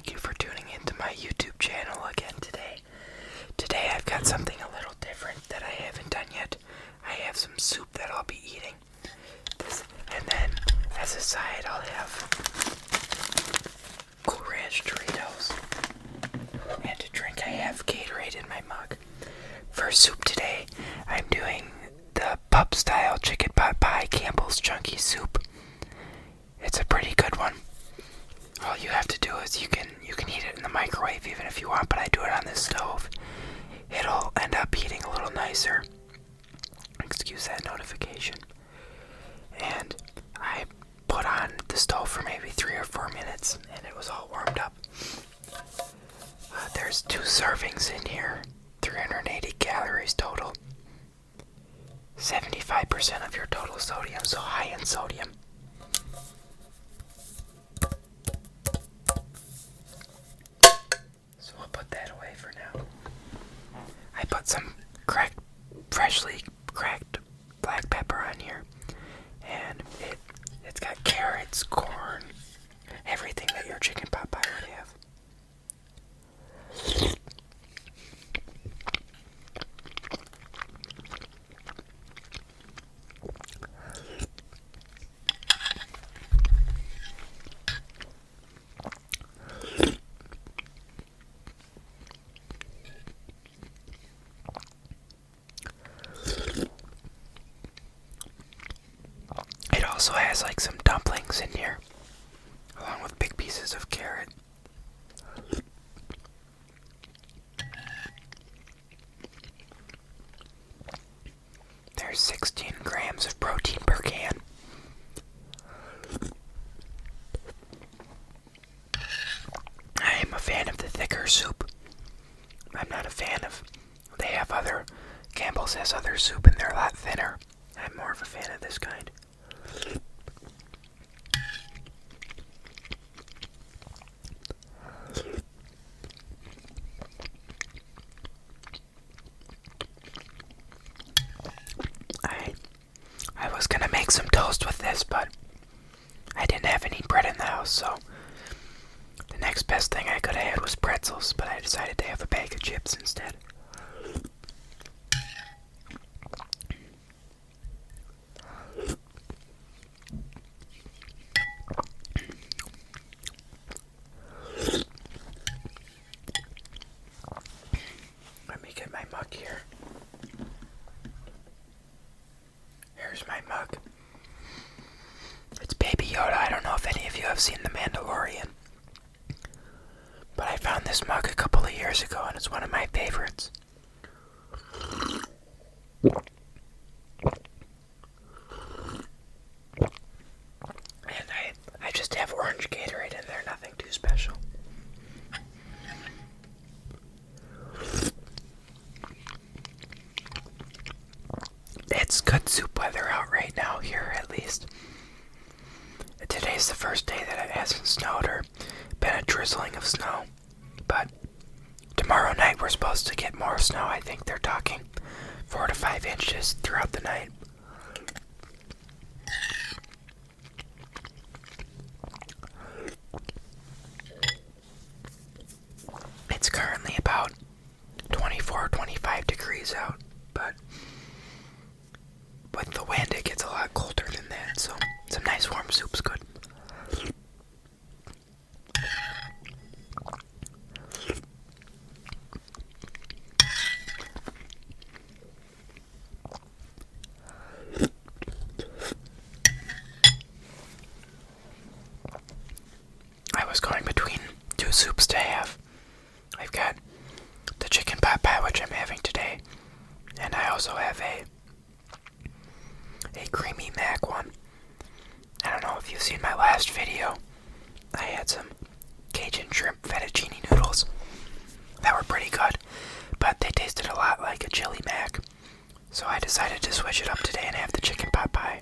thank you for tuning into my YouTube channel again today. Today I've got something a little different that I haven't done yet. I have some soup that I'll be eating. And then, as a side, I'll have Cool Ranch Doritos. And to drink, I have Gatorade in my mug. For soup today, I'm doing the pub-style chicken pot pie Campbell's Chunky Soup. It's a pretty good one. All you have to do is you can heat it in the microwave even if you want, but I do it on this stove. It'll end up heating a little nicer. Excuse that notification. And I put on the stove for maybe 3 or 4 minutes, and it was all warmed up. There's 2 servings in here, 380 calories total. 75% of your total sodium, so high in sodium. So I'll put that away for now. I put some freshly cracked black pepper on here, and it's got carrots, corn, everything that your chicken pot pie would have. It also has like some dumplings in here, along with big pieces of carrot. There's 16 grams of protein per can. I am a fan of the thicker soup. I'm not a fan of, Campbell's has other soup and they're a lot thinner. I'm more of a fan of this kind. I was gonna make some toast with this, but I didn't have any bread in the house, so the next best thing I could have had was pretzels, but I decided to have a bag of chips instead. Let me get my mug here. Here's my mug. It's Baby Yoda. I don't know if any of you have seen The Mandalorian, but I found this mug a couple of years ago and it's one of my favorites. And I just have orange Gatorade in there, nothing too special. It's good soup weather out right now here, at least. Today's the first day that it hasn't snowed or been a drizzling of snow. But tomorrow night we're supposed to get more snow. I think they're talking 4 to 5 inches throughout the night. It's currently about 24 or 25 degrees out, but with the wind it gets a lot colder than that, so some nice warm soup's good. I was going between 2 soups to have. I've got the chicken pot pie, which I'm having today, and I also have a creamy mac one. I don't know if you've seen my last video. I had some Cajun shrimp fettuccine noodles that were pretty good, but they tasted a lot like a chili mac. So I decided to switch it up today and have the chicken pot pie.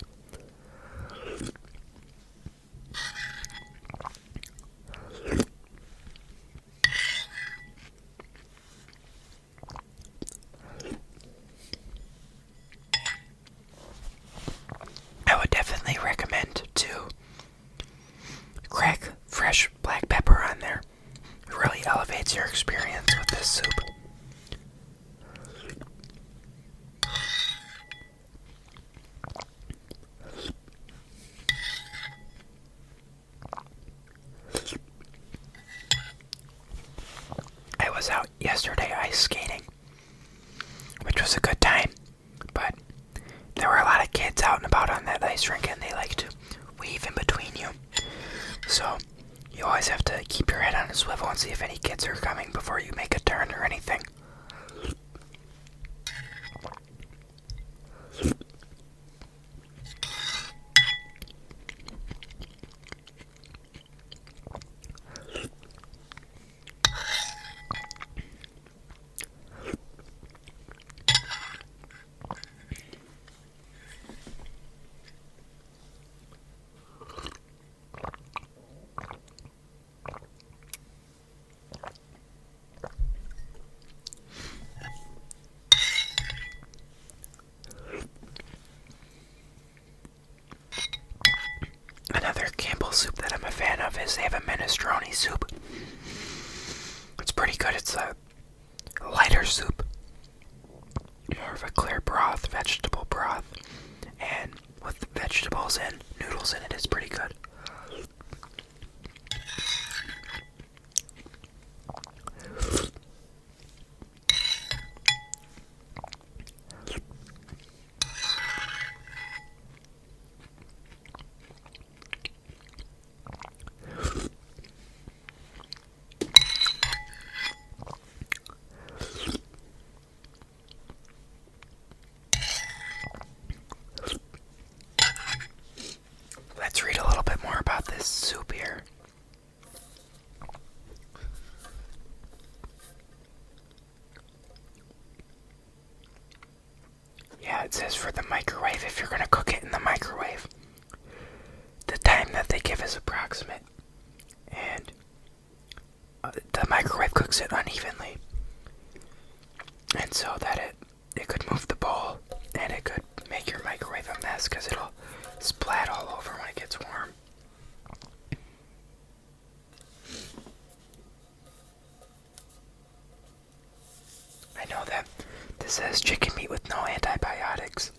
I would definitely recommend to rates your experience with this soup? I was out yesterday ice skating, which was a good time, but there were a lot of kids out and about on that ice rink, and they like to weave in between you. So you always have to keep your head on a swivel and see if any kids are coming before you make a turn or anything. Another Campbell's soup that I'm a fan of is they have a minestrone soup. It's pretty good. It's a lighter soup, more of a clear broth, vegetable broth, and with vegetables and noodles in it, it's pretty good. Let's read a little bit more about this soup here. Yeah, it says for the microwave, if you're going to cook it in the microwave. The time that they give is approximate, and the microwave cooks it unevenly. And so that it could move the bowl, and it could make your microwave a mess because it'll splat all over when it gets warm. I know that this says chicken meat with no antibiotics.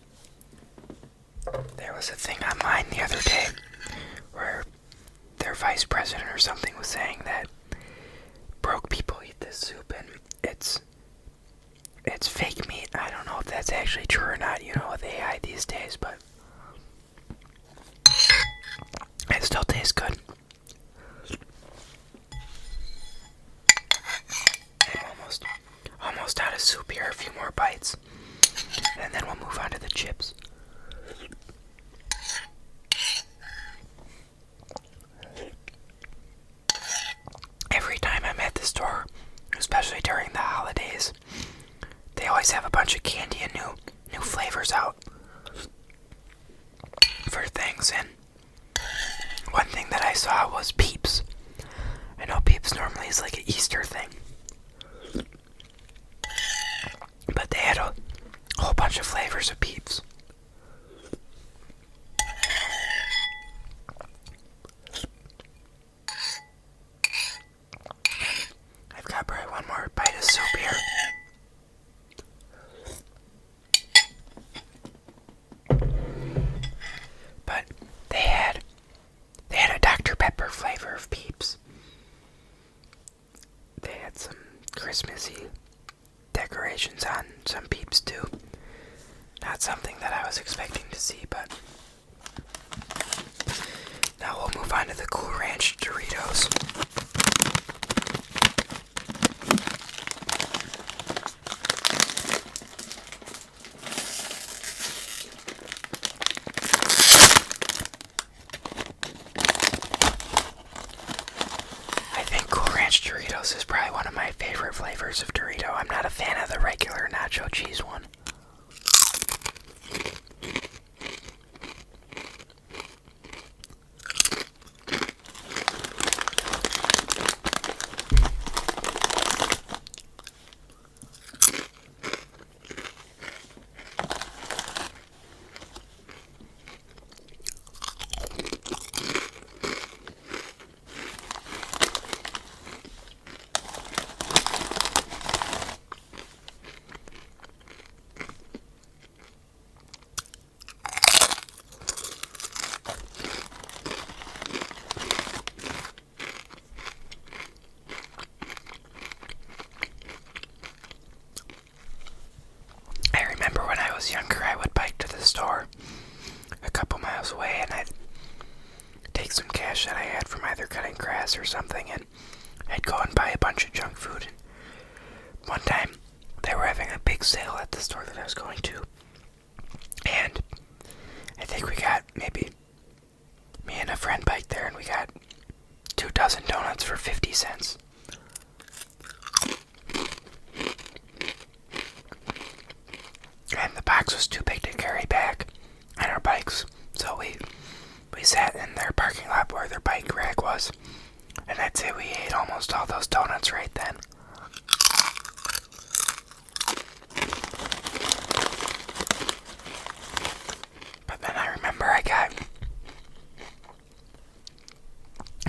There was a thing online the other day where their vice president or something was saying that broke people eat this soup and it's fake meat. I don't know if that's actually true or not, with AI these days, but it still tastes good. I'm almost out of soup here, a few more bites, and then we'll move on to the chips. Every time I'm at the store, especially during the holidays, they always have a bunch of candy and new flavors out for things, and one thing that I saw was Peeps. I know Peeps normally is like an Easter thing, but they had a whole bunch of flavors of Peeps. I've got probably one more bite of soup here. But they had a Dr. Pepper flavor of Peeps. They had some Christmassy decorations on some Peeps too. Not something that I was expecting to see, but now we'll move on to the Cool Ranch Doritos. Doritos is probably one of my favorite flavors of Dorito. I'm not a fan of the regular nacho cheese one. or something, and I'd go and buy a bunch of junk food. And one time, they were having a big sale at the store that I was going to, and I think we got maybe, me and a friend biked there, and we got 2 dozen donuts for 50 cents. And the box was too big to carry back on our bikes, so we sat in their parking lot where their bike rack was, and I'd say we ate almost all those donuts right then. But then I remember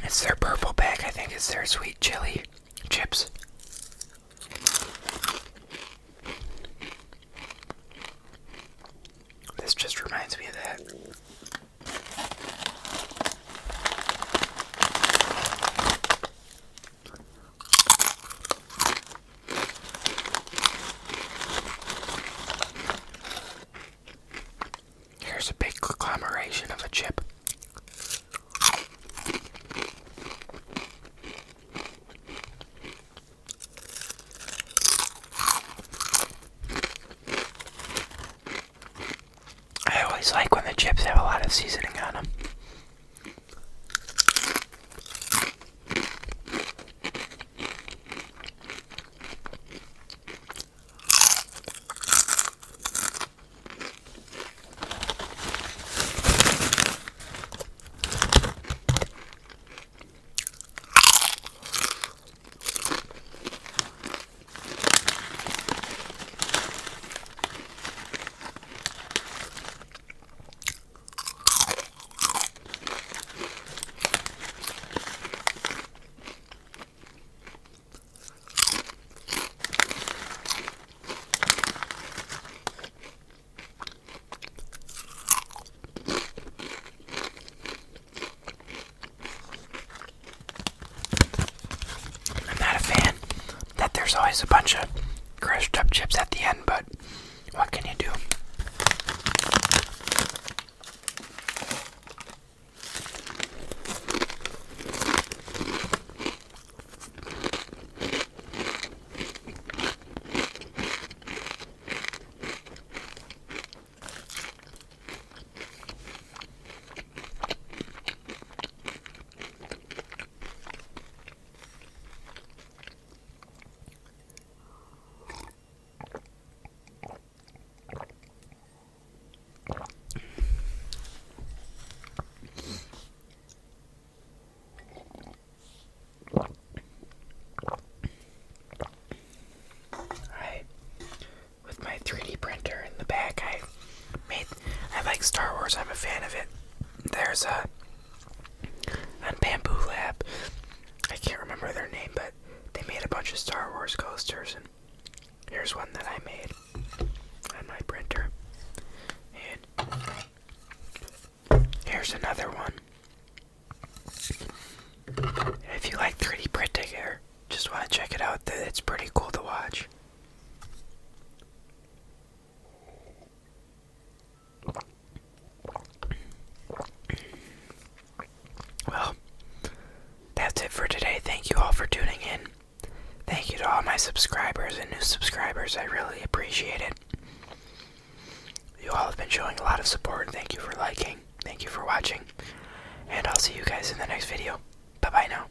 it's their purple bag, I think it's their sweet chili chips. This just reminds me of that. Here's a big conglomeration of a chip. I always like when the chips have a lot of seasoning on them. There's always a bunch of crushed up chips at the end, but what can you do? With my 3D printer in the back, I like Star Wars, I'm a fan of it. There's on Bamboo Lab, I can't remember their name, but they made a bunch of Star Wars coasters, and here's one that I made on my printer. And here's another one. And if you like 3D printing or just want to check it out, it's pretty cool to watch. Well, that's it for today. Thank you all for tuning in. Thank you to all my subscribers and new subscribers. I really appreciate it. You all have been showing a lot of support. Thank you for liking. Thank you for watching. And I'll see you guys in the next video. Bye-bye now.